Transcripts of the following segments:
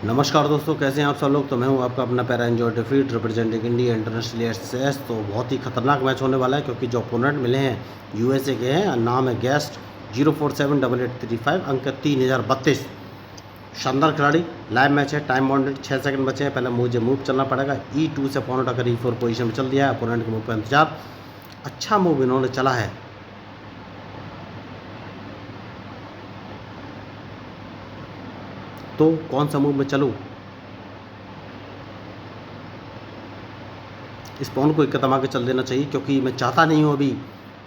नमस्कार दोस्तों, कैसे हैं आप सब लोग। तो मैं हूं आपका अपना पैरा एंजॉय डिफीट रिप्रेजेंटिंग इंडिया इंटरनेशनल एसएस। तो बहुत ही खतरनाक मैच होने वाला है क्योंकि जो ओपोनेंट मिले हैं यूएसए के हैं। नाम है गेस्ट 0478835, अंक 3032। शानदार खिलाड़ी। लाइव मैच है, टाइम बाउंडेड, 6 सेकंड बचे हैं। पहले मुझे मूव चलना पड़ेगा। E2 से अपोनेंट अगर E4 पोजीशन में चल दिया है, अपोनेंट के मूव का इंतजार। अच्छा मूव इन्होंने चला है। तो कौन सा मूव में चलूँ। इस पॉन को एक कदम आगे चल देना चाहिए क्योंकि मैं चाहता नहीं हूँ अभी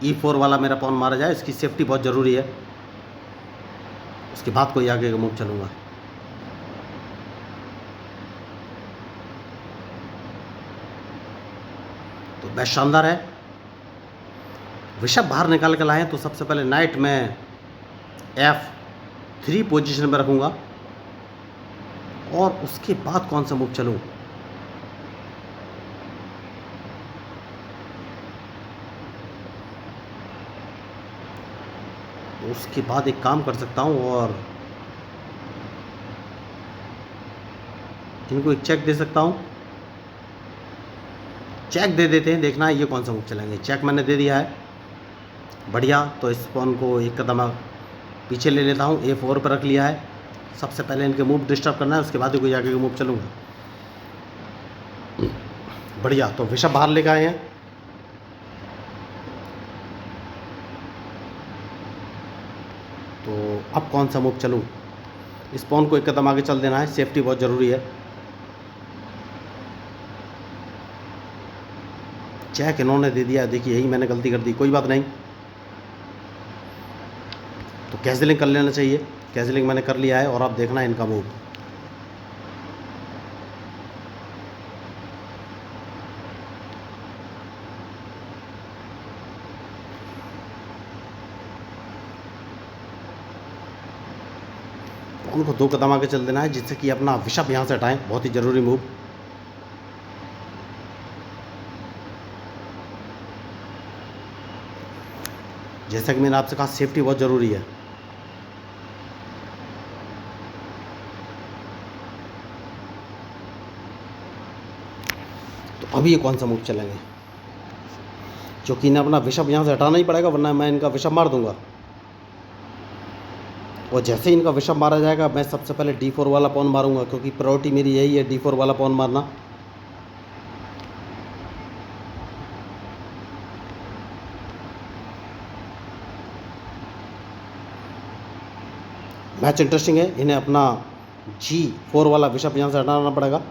E4 वाला मेरा पॉन मारा जाए। इसकी सेफ्टी बहुत ज़रूरी है। उसके बाद कोई आगे का मूव चलूँगा। तो बेस्ट शानदार है। ऋषभ बाहर निकाल के लाए तो सबसे पहले नाइट में F3 पोजीशन में रखूँगा और उसके बाद कौन सा मूव चलूँ। उसके बाद एक काम कर सकता हूँ और इनको एक चेक दे सकता हूँ। चेक दे देते हैं, देखना है ये कौन सा मूव चलेंगे। चेक मैंने दे दिया है, बढ़िया। तो इस पॉन को एक कदम पीछे ले लेता हूँ। A4 पर रख लिया है। सबसे पहले इनके मूव डिस्टर्ब करना है, उसके बाद ही कोई आगे का मूव चलूँगा। बढ़िया। तो ऋषभ बाहर लेकर आए हैं। तो अब कौन सा मूव चलूँ। इस पॉन को एक कदम आगे चल देना है, सेफ्टी बहुत ज़रूरी है। चेक इन्होंने दे दिया, देखिए यही मैंने गलती कर दी, कोई बात नहीं। तो कैंसिलिंग कर लेना चाहिए। कैंसिलिंग मैंने कर लिया है और अब देखना है इनका मूव। उनको 2 कदम आगे चल देना है जिससे कि अपना ऋषभ यहाँ से हटाएं, बहुत ही ज़रूरी मूव। जैसा कि मैंने आपसे कहा, सेफ्टी बहुत ज़रूरी है। तो अभी ये कौन सा मूव चलेंगे, क्योंकि इन्हें अपना ऋषभ यहाँ से हटाना ही पड़ेगा वरना मैं इनका ऋषभ मार दूंगा। और जैसे ही इनका ऋषभ मारा जाएगा, मैं सबसे पहले D4 वाला पॉन मारूंगा क्योंकि प्रायोरिटी मेरी यही है, D4 वाला पॉन मारना। मैच इंटरेस्टिंग है। इन्हें अपना G4 वाला ऋषभ यहाँ से हटाना पड़ेगा,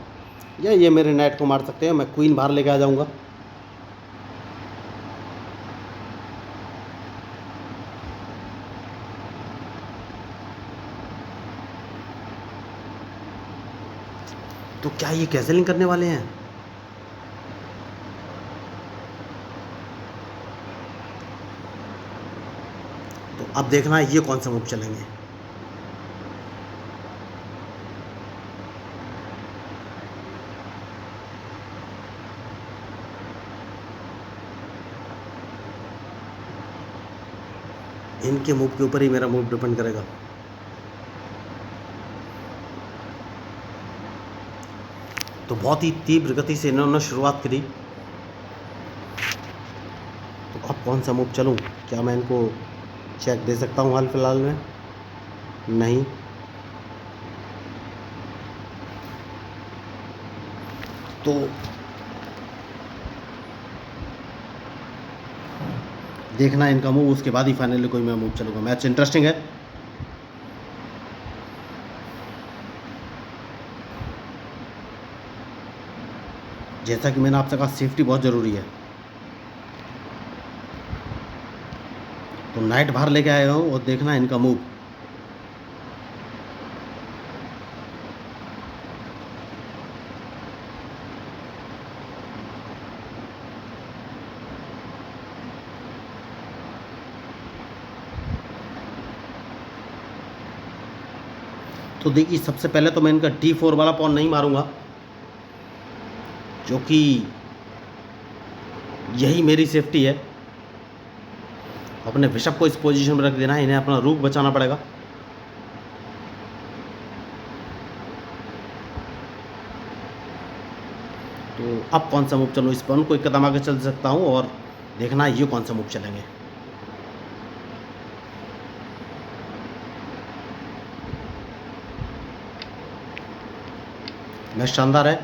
या ये मेरे नाइट को मार सकते हैं। मैं क्वीन बाहर लेके आ जाऊंगा। तो क्या ये कैंसिलिंग करने वाले हैं। तो अब देखना है ये कौन सा मूव चलेंगे। इनके मूव के ऊपर ही मेरा मूव डिपेंड करेगा। तो बहुत ही तीव्र गति से इन्होंने शुरुआत करी। तो अब कौन सा मूव चलूं। क्या मैं इनको चेक दे सकता हूं हाल फिलहाल में। नहीं। तो देखना है इनका मूव, उसके बाद ही फाइनली कोई मैं मूव चलूंगा। मैच इंटरेस्टिंग है। जैसा कि मैंने आपसे कहा, सेफ्टी बहुत ज़रूरी है। तो नाइट बाहर लेके आया हूँ और देखना है इनका मूव। तो देखिए, सबसे पहले तो मैं इनका D4 वाला पॉन नहीं मारूंगा क्योंकि यही मेरी सेफ्टी है। अपने ऋषभ को इस पोजीशन में रख देना है। इन्हें अपना रूक बचाना पड़ेगा। तो अब कौन सा मूव चलूँ, इस पॉन को एक कदम आगे चल सकता हूँ और देखना है ये कौन सा मूव चलेंगे। मैच शानदार है।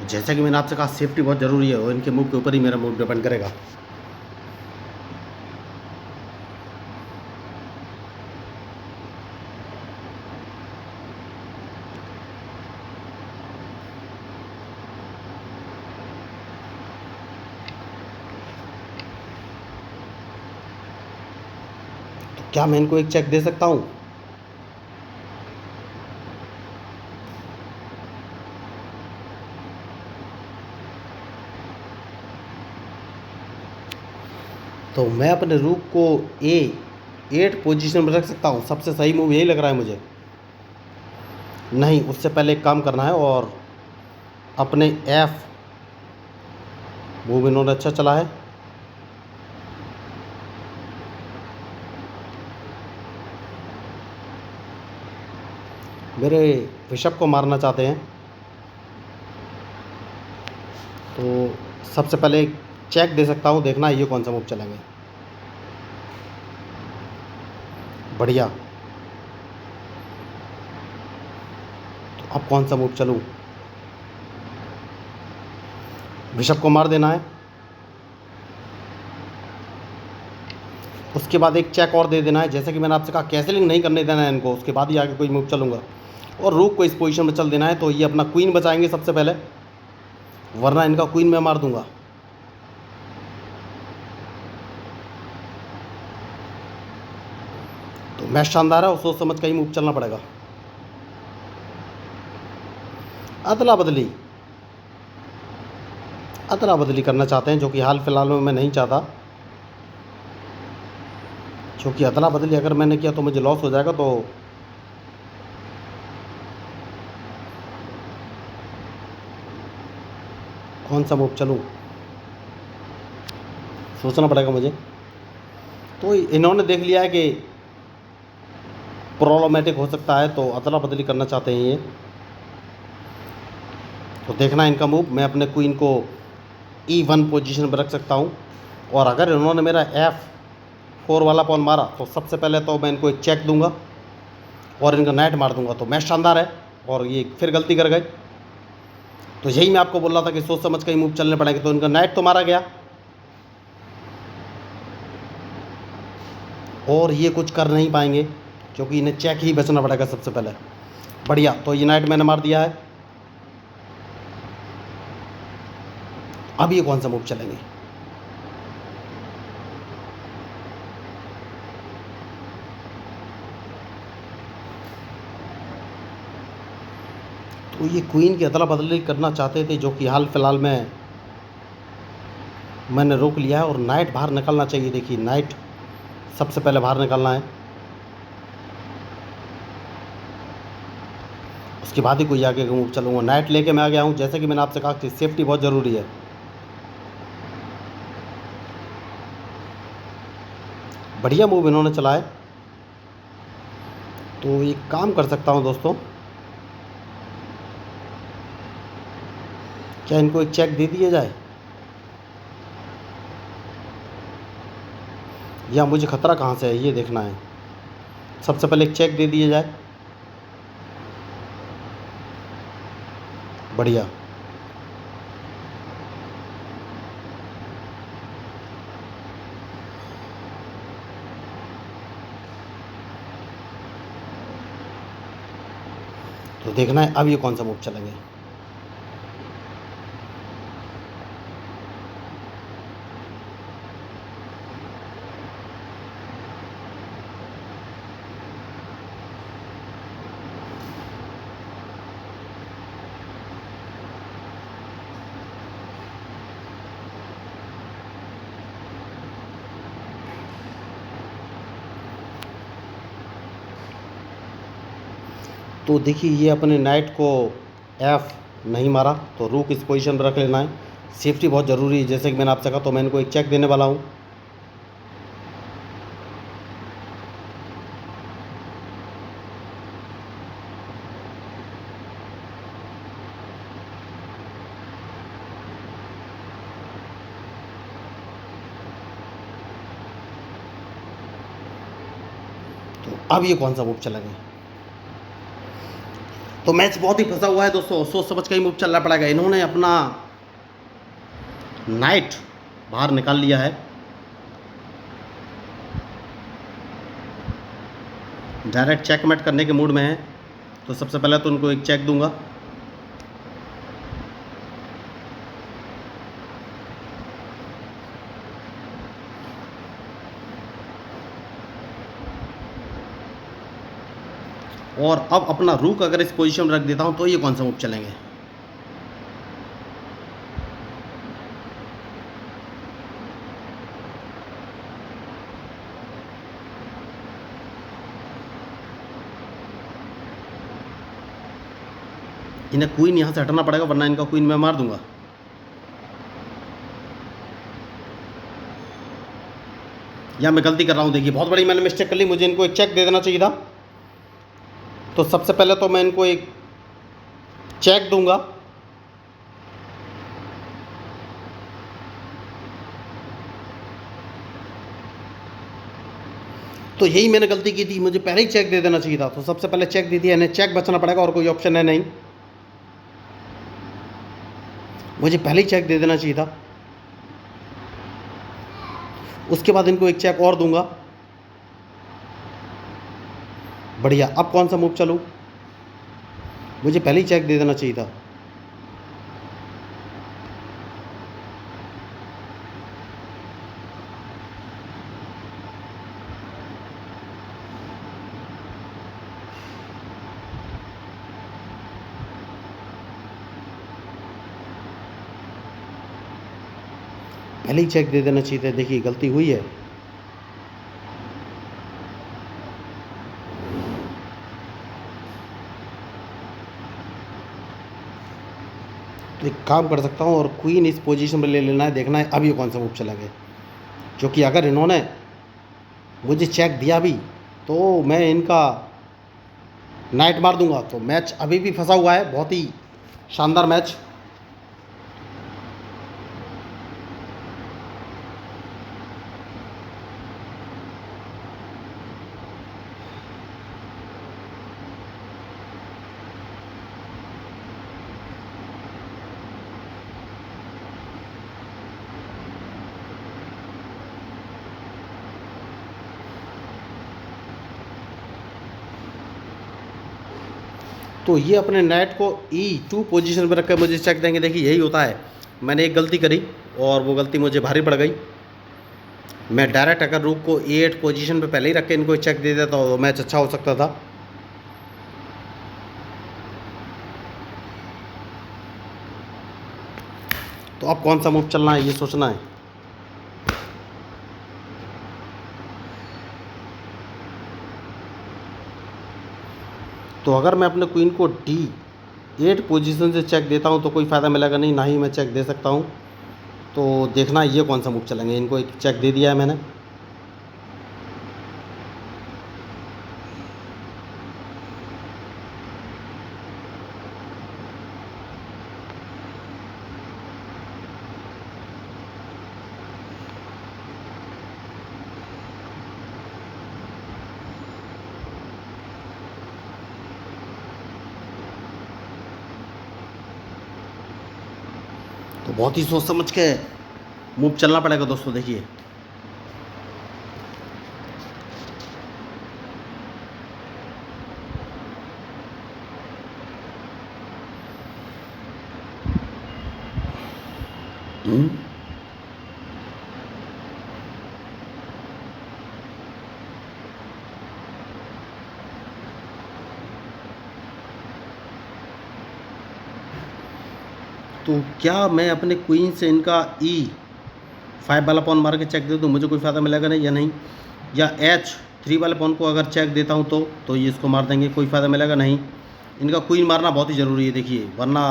जैसा कि मैंने आपसे कहा सेफ्टी बहुत ज़रूरी है और इनके मूव के ऊपर ही मेरा मूव डिपेंड करेगा। तो क्या मैं इनको एक चेक दे सकता हूँ? तो मैं अपने रूक को A8 पोजीशन में रख सकता हूँ। सबसे सही मूव यही लग रहा है मुझे। नहीं, उससे पहले एक काम करना है और अपने F मूव इन्होंने अच्छा चला है। मेरे बिशप को मारना चाहते हैं, तो सबसे पहले एक चेक दे सकता हूँ। देखना ये कौन सा मूव चलेंगे। बढ़िया। तो अब कौन सा मूव चलूँ? बिशप को मार देना है। उसके बाद एक चेक और दे देना है। जैसे कि मैंने आपसे कहा कैसलिंग नहीं करने देना है इनको, उसके बाद ही आगे कोई मूव चलूँगा। और रूक को इस पोजीशन में चल देना है, तो ये अपना क्वीन बचाएंगे सबसे पहले, वरना इनका क्वीन मैं मार दूंगा। तो मैच शानदार है और सोच समझ का ही मूव चलना पड़ेगा। अदला बदली अदला बदली करना चाहते हैं, जो कि हाल फिलहाल में मैं नहीं चाहता, क्योंकि अदला बदली अगर मैंने किया तो मुझे लॉस हो जाएगा। तो कौन सा मूव चलूँ, सोचना पड़ेगा मुझे। तो इन्होंने देख लिया है कि प्रॉब्लमेटिक हो सकता है, तो अदला बदली करना चाहते हैं ये। तो देखना इनका मूव। मैं अपने क्वीन को E1 पोजीशन पर रख सकता हूँ, और अगर इन्होंने मेरा F4 वाला पॉन मारा तो सबसे पहले तो मैं इनको एक चेक दूंगा और इनका नाइट मार दूंगा। तो मैच शानदार है और ये फिर गलती कर गए। तो यही मैं आपको बोल रहा था कि सोच समझ के ही मूव चलने पड़ेंगे। तो इनका नाइट तो मारा गया और ये कुछ कर नहीं पाएंगे, क्योंकि इन्हें चेक ही बचना पड़ेगा सबसे पहले। बढ़िया। तो ये नाइट मैंने मार दिया है। अब ये कौन सा मूव चलेंगे? तो ये क्वीन की अदला बदली करना चाहते थे, जो कि हाल फिलहाल में मैंने रोक लिया है। और नाइट बाहर निकलना चाहिए। देखिए नाइट सबसे पहले बाहर निकलना है, उसके बाद ही कोई आगे का मूव चलूँगा। नाइट लेके मैं आ गया हूँ। जैसे कि मैंने आपसे कहा कि सेफ्टी बहुत ज़रूरी है। बढ़िया मूव इन्होंने चला है। तो एक काम कर सकता हूँ दोस्तों, क्या इनको एक चेक दे दिया जाए, या मुझे खतरा कहाँ से है ये देखना है। सबसे पहले एक चेक दे दिया जाए। बढ़िया। तो देखना है अब ये कौन सा मूव चलेंगे। तो देखिए ये अपने नाइट को F नहीं मारा, तो रूक इस पोजीशन पर रख लेना है। सेफ्टी बहुत ज़रूरी है, जैसे कि मैंने आपसे कहा। तो मैं इनको एक चेक देने वाला हूँ। तो अब ये कौन सा मूव चलेंगे। तो मैच बहुत ही फंसा हुआ है दोस्तों, सोच समझ के ही मूव चलना पड़ेगा। इन्होंने अपना नाइट बाहर निकाल लिया है, डायरेक्ट चेकमेट करने के मूड में है। तो सबसे पहले तो उनको एक चेक दूंगा, और अब अपना रूक अगर इस पोजीशन में रख देता हूं तो ये कौन सा मूव चलेंगे। इन्हें क्वीन यहां से हटना पड़ेगा वरना इनका क्वीन मैं मार दूंगा। या मैं गलती कर रहा हूं, देखिए बहुत बड़ी मैंने मिस्टेक कर ली, मुझे इनको एक चेक दे देना चाहिए था। तो सबसे पहले तो मैं इनको एक चेक दूंगा, तो यही मैंने गलती की थी, मुझे पहले ही चेक दे देना चाहिए था। तो सबसे पहले चेक दे दिया, इन्हें चेक बचना पड़ेगा और कोई ऑप्शन है नहीं, मुझे पहले ही चेक दे देना चाहिए था। उसके बाद इनको एक चेक और दूंगा, बढ़िया। अब कौन सा मूव चलूं, मुझे पहले ही चेक दे देना चाहिए था। पहले ही चेक दे देना चाहिए था, देखिए गलती हुई है। तो एक काम कर सकता हूँ और क्वीन इस पोजीशन पर ले लेना है, देखना है अब ये कौन सा मूव चलेंगे। क्योंकि अगर इन्होंने मुझे चेक दिया भी तो मैं इनका नाइट मार दूंगा। तो मैच अभी भी फंसा हुआ है, बहुत ही शानदार मैच। तो ये अपने नेट को E2 पोजीशन पर रख कर मुझे चेक देंगे। देखिए यही होता है, मैंने एक गलती करी और वो गलती मुझे भारी पड़ गई। मैं डायरेक्ट अगर रूक को E8 पोजीशन पे पहले ही रख के इनको चेक दे देता तो मैच अच्छा हो सकता था। तो अब कौन सा मूव चलना है ये सोचना है। तो अगर मैं अपने क्वीन को D8 पोजीशन से चेक देता हूँ तो कोई फ़ायदा मिलेगा नहीं, ना ही मैं चेक दे सकता हूँ। तो देखना ये कौन सा मूव चलेंगे। इनको एक चेक दे दिया है मैंने, तो बहुत ही सोच समझ के मूव चलना पड़ेगा दोस्तों। देखिए तो क्या मैं अपने क्वीन से इनका E5 वाला पॉन मार के चेक दे दूँ, मुझे कोई फ़ायदा मिलेगा नहीं या नहीं। या H3 वाले पॉन को अगर चेक देता हूँ तो ये इसको मार देंगे, कोई फ़ायदा मिलेगा नहीं। इनका क्वीन मारना बहुत ही ज़रूरी है देखिए, वरना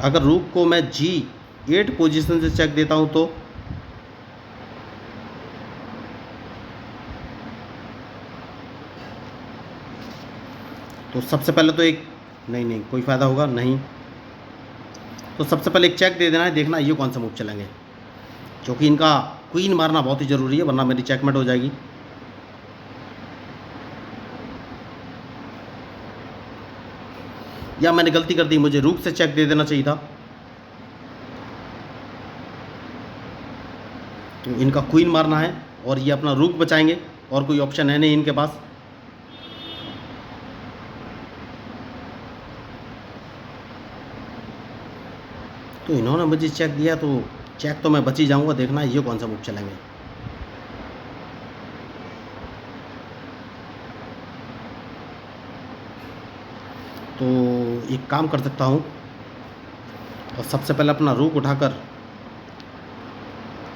अगर रूक को मैं G8 पोजीशन से चेक देता हूँ तो सबसे पहले तो एक नहीं कोई फ़ायदा होगा नहीं। तो सबसे पहले एक चेक दे देना है, देखना ये कौन सा मूव चलेंगे। क्योंकि इनका क्वीन मारना बहुत ही ज़रूरी है वरना मेरी चेकमेट हो जाएगी। या मैंने गलती कर दी, मुझे रुक से चेक दे देना चाहिए था। तो इनका क्वीन मारना है और ये अपना रुक बचाएंगे और कोई ऑप्शन है नहीं इनके पास। तो इन्होंने मुझे चेक दिया, तो चेक तो मैं बच ही जाऊंगा। देखना ये कौन सा मूव चलेंगे। तो एक काम कर सकता हूँ और सबसे पहले अपना रुक उठाकर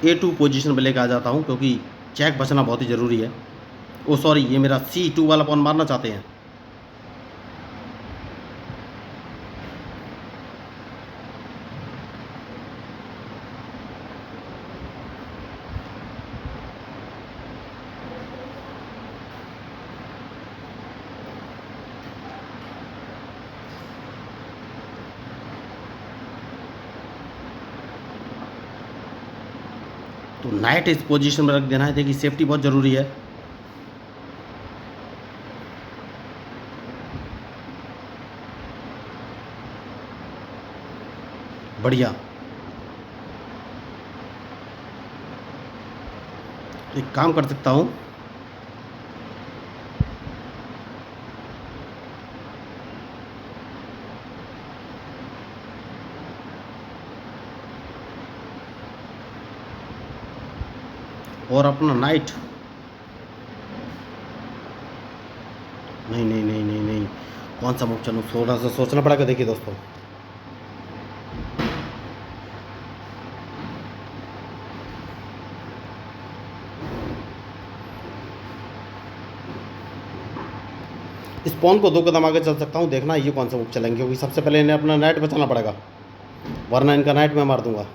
A2 पोजीशन में लेकर आ जाता हूँ, क्योंकि चेक बचना बहुत ही ज़रूरी है। ओ सॉरी, ये मेरा C2 वाला पॉन मारना चाहते हैं। तो नाइट इस पोजीशन में रख देना है। देखिए सेफ्टी बहुत ज़रूरी है। बढ़िया। तो एक काम कर सकता हूँ, और अपना नाइट, नहीं नहीं नहीं नहीं नहीं, कौन सा मूव चलूँ, थोड़ा सा सोचना पड़ेगा। देखिए दोस्तों, इस पॉन को 2 कदम आगे चल सकता हूँ। देखना ये कौन सा मूव चलेंगे, क्योंकि सबसे पहले इन्हें अपना नाइट बचाना पड़ेगा, वरना इनका नाइट मैं मार दूंगा।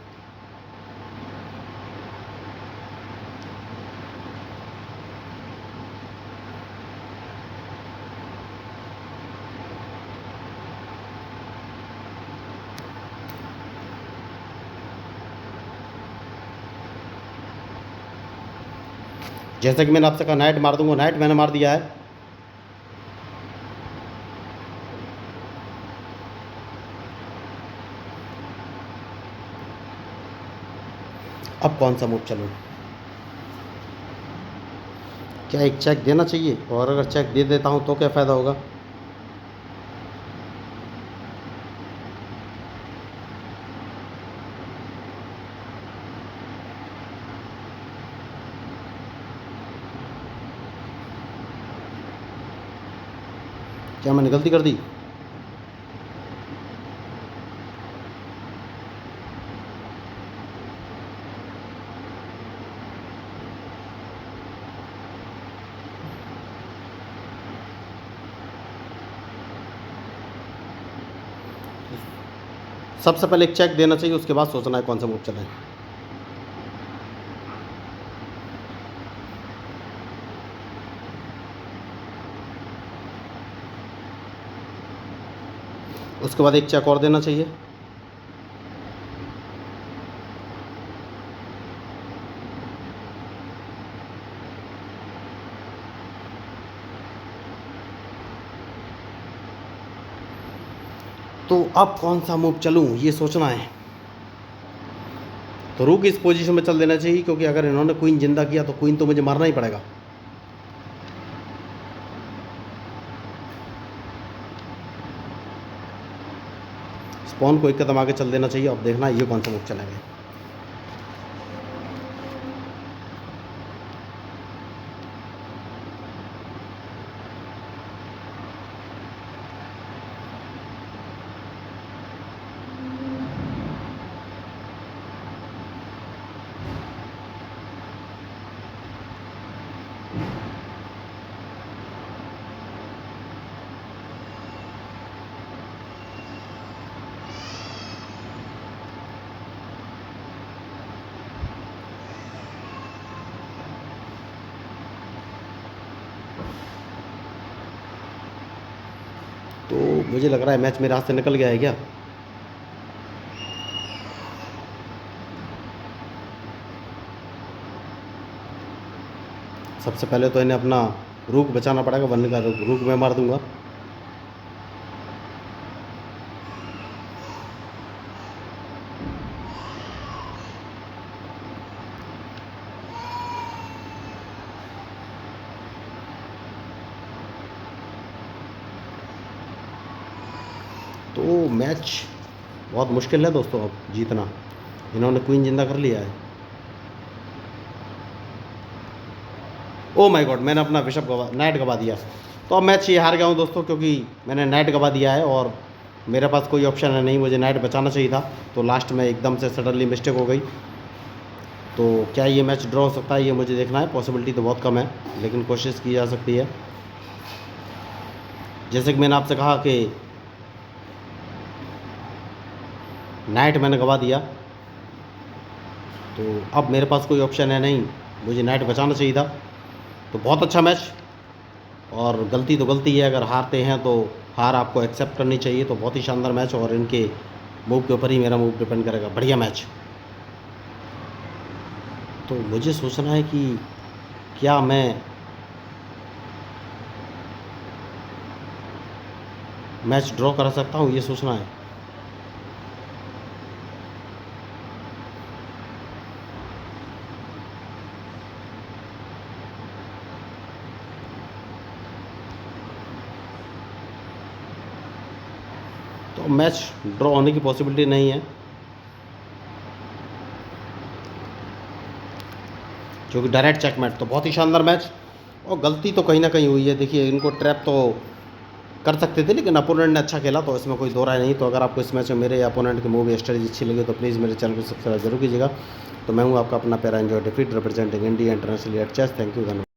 जैसे कि मैंने आपसे कहा नाइट मार दूंगा, नाइट मैंने मार दिया है। अब कौन सा मूव चलूँ, क्या एक चेक देना चाहिए? और अगर चेक दे देता हूँ तो क्या फ़ायदा होगा? क्या मैंने गलती कर दी? सबसे पहले एक चेक देना चाहिए, उसके बाद सोचना है कौन सा मूव चलाएं। उसके बाद एक चेक और देना चाहिए। तो अब कौन सा मूव चलूँ ये सोचना है। तो रुक इस पोजीशन में चल देना चाहिए, क्योंकि अगर इन्होंने क्वीन जिंदा किया तो क्वीन तो मुझे मारना ही पड़ेगा। स्पॉन को एक कदम आगे चल देना चाहिए। अब देखना ये कौन सा मूव चलेंगे। तो मुझे लग रहा है मैच मेरे हाथ से निकल गया है क्या? सबसे पहले तो इन्हें अपना रुक बचाना पड़ेगा, वरना का रुक मैं मार दूंगा। तो मैच बहुत मुश्किल है दोस्तों अब जीतना। इन्होंने क्वीन जिंदा कर लिया है। ओ माय गॉड, मैंने अपना नाइट गवा दिया। तो अब मैच ये हार गया हूँ दोस्तों, क्योंकि मैंने नाइट गवा दिया है और मेरे पास कोई ऑप्शन है नहीं, मुझे नाइट बचाना चाहिए था। तो लास्ट में एकदम से सडनली मिस्टेक हो गई। तो क्या ये मैच ड्रॉ हो सकता है, ये मुझे देखना है। पॉसिबिलिटी तो बहुत कम है, लेकिन कोशिश की जा सकती है। जैसे कि मैंने आपसे कहा कि नाइट मैंने गवा दिया, तो अब मेरे पास कोई ऑप्शन है नहीं, मुझे नाइट बचाना चाहिए था। तो बहुत अच्छा मैच, और गलती तो गलती है, अगर हारते हैं तो हार आपको एक्सेप्ट करनी चाहिए। तो बहुत ही शानदार मैच, और इनके मूव के ऊपर ही मेरा मूव डिपेंड करेगा। बढ़िया मैच। तो मुझे सोचना है कि क्या मैं मैच ड्रॉ करा सकता हूँ, ये सोचना है। तो मैच ड्रॉ होने की पॉसिबिलिटी नहीं है, क्योंकि डायरेक्ट चेकमेट। तो बहुत ही शानदार मैच, और गलती तो कहीं ना कहीं हुई है। देखिए, इनको ट्रैप तो कर सकते थे, लेकिन अपोनेंट ने अच्छा खेला, तो इसमें कोई दो राय नहीं। तो अगर आपको इस मैच में मेरे अपोनेंट की मूव या स्ट्रेटजी अच्छी लगी तो प्लीज़ मेरे चैनल को सब्सक्राइब जरूर कीजिएगा। तो मैं हूँ आपका अपना पैरा एंजॉय डिफीट representing India international at chess. Thank you, धन्यवाद।